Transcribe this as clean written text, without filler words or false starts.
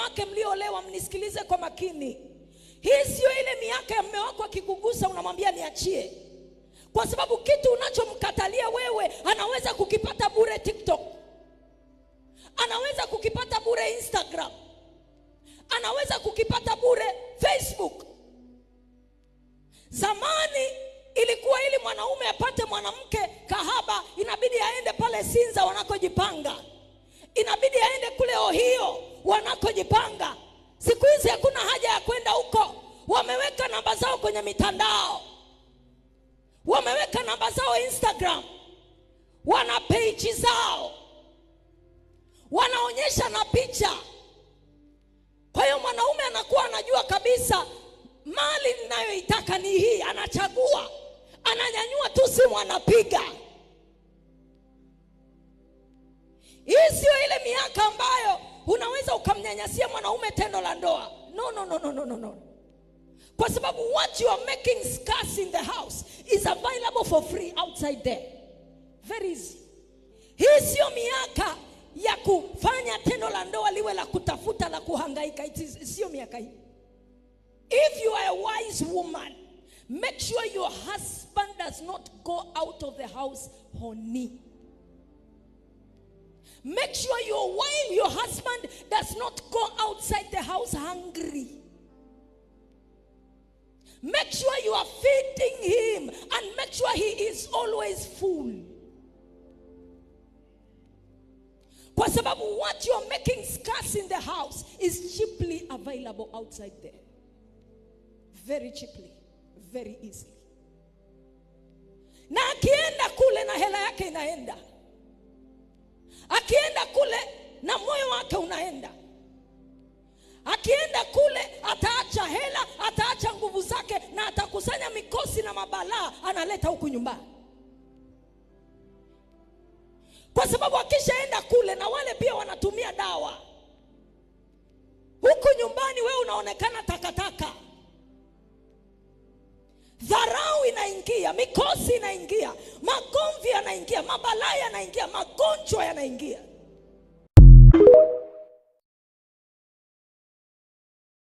wanawake mliolewa mnisikilize kwa makini. Hii sio ile miaka ya mume wako akikugusa unamwambia niachie. Kwa sababu kitu unachomkatalia wewe anaweza kukipata bure TikTok. Anaweza kukipata bure Instagram. Anaweza kukipata bure Facebook. Zamani ilikuwa ili mwanaume apate mwanamke kahaba inabidi aende pale Sinza wanakojipanga. Inabidi aende kule Ohio wanakojipanga. Siku hizi hakuna haja ya kwenda huko. Wameweka namba zao kwenye mitandao. Wameweka namba zao Instagram. Wana page zao. Wanaonyesha na picha. Kwa hiyo mwanaume anakuwa anajua kabisa mali ninayoitaka ni hii, anachagua. Ananyanyua tu simu anapiga. Hii sio ile miaka ambayo unaweza ukamnyanyasia mwanaume tendo la ndoa. No. Kwa sababu what you are making scarce in the house is available for free outside there. Very easy. Hii sio miaka ya kufanya tendo la ndoa liwe la kutafuta, la kuhangaika. Sio miaka hii. If you are a wise woman, make sure your husband does not go out of the house horny. Make sure your husband does not go outside the house hungry. Make sure you are feeding him and make sure he is always full. Kwa sababu what you are making scarce in the house is cheaply available outside there. Very cheaply, very easily. Na akienda kule na hela yake inaenda. Akienda kule na moyo wake unaenda. Akienda kule ataacha hela, ataacha nguvu zake na atakusanya mikosi na mabalaa analeta huku nyumbani. Kwa sababu akishaenda kule na wale pia wanatumia dawa. Huku nyumbani wewe unaonekana takataka. Dharau inaingia, mikosi inaingia, magomvi yanaingia, mabalaa yanaingia, magonjwa yanaingia.